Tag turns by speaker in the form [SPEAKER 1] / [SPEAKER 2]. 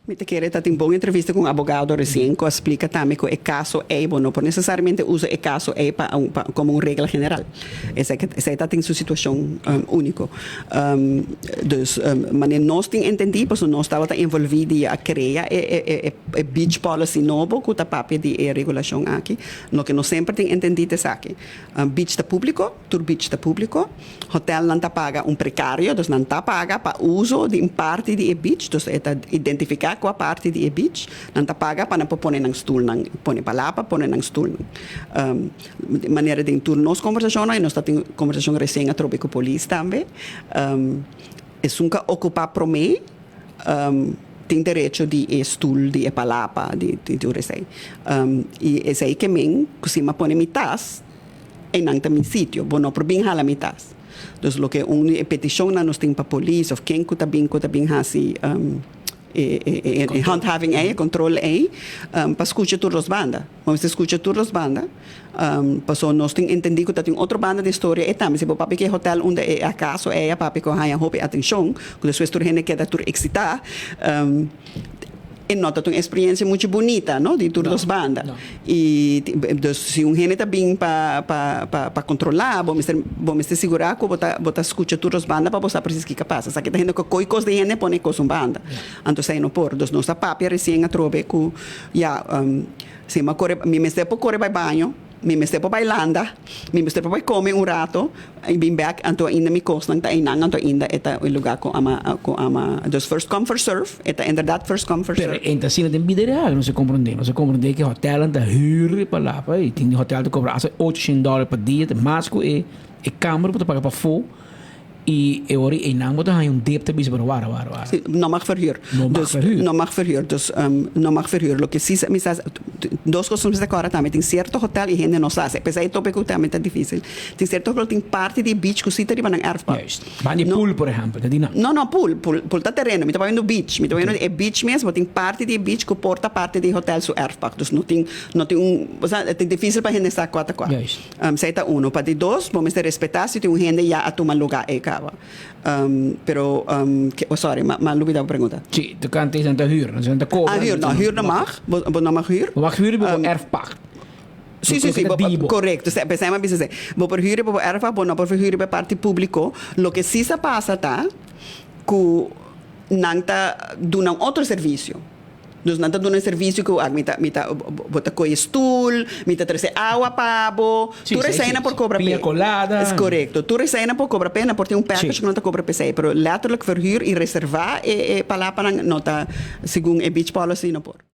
[SPEAKER 1] Me te quiere estar en buena entrevista con un abogado recién que explica también que el caso es, bueno, no necesariamente usa el caso es como una regla general. Esa está en su situación única. Mas nós tem entendido, porque nós estava envolvidos a criar a beach policy novo que está papel de regulação aqui. No que nós sempre tem entendido é aqui. Beach está público, tour beach está público, hotel não está paga precário, então não está paga para uso de parte de beach, então é identificar qual parte de beach, não está paga para não pôr num stool, não pôr para lá, para pôr num stool. De maneira de tour nós conversações, nós estamos em conversação recém a trocar com a polícia também. É nunca ocupar para mim, tem direito de stool, de palapa, de tudo isso. E é aí que mim, se me põe mitas, e não tem sítio, bom, não por bem hala mitas. Então, o que uma petição nós temos para a polícia, ou quem está bem assim, handhaving controle para escutar todas as bandas. Quando você escuta todas as bandas, passou nós temos entendido que tem outra banda de história e também se o papi que hotel onde é acaso é a papi que há a atenção, que a sua história gente quer tur excitar. E nota uma experiência muito bonita, não, de todas as bandas. E se gente está bem para controlar, vamos estar segurar que você escuta todas as bandas para você precisar que capaz. Só que tem gente que coisas de gente põe coisas em banda. Então sai no por. Então nossa papi recém a trobe que se me mestre para correr para banho. Me mestre para bailanda, me mestre para comer rato, e bem back anto ainda me cost nang tainang anto ainda eta o lugar ko ama just first come first serve, eta inderdaad first come first serve.
[SPEAKER 2] Pero ainda assim tem vida real, não se compreende que hotel anda huur para lá, e tem hotel que cobra $800 por dia, mas que é câmara para pagar para fo. E eu ori em não botar um depth bis para war.
[SPEAKER 1] Não mag verhuur. Não mag verhuur. Dus não mag verhuur. Lo que sim, duas coisas de agora também tem certo hotel e gente não sabe. Apesar de tópico também tá difícil. Tem certo hotel tem parte de beach que cita riba ng erfpark.
[SPEAKER 2] Mas pool por exemplo,
[SPEAKER 1] não pool tá terreno. Me tá vendo beach, me tá vendo é beach mesmo, tem parte de beach que porta parte de hotel su erfpark. Dus não tem é difícil para gente estar quatro. Seita uno, para de dois, vamos ter respeitar se tem gente já a tomar lugar pero sorry, ma lubida a pergunta.
[SPEAKER 2] Sim, tu kan tegen de huur, dan zijn de kopen.
[SPEAKER 1] Huur não mag, não mag huur.
[SPEAKER 2] Mag huur bij erfpark.
[SPEAKER 1] Sim, correto. Pensamos assim, vou por huur para erfpark, vou não por huur para parte público. Lo que sí se passa tá, que não tá dando outro serviço. Dus não está dando serviço que mita bota com stool, mita trazer água pabo, tu receina por cobra pena.
[SPEAKER 2] Colada.
[SPEAKER 1] É correto. Tu receina por cobra pena porque tem package que não está cobra pena, pero letterlijk verhuur e reservar e palavra não está segundo a beach policy não por.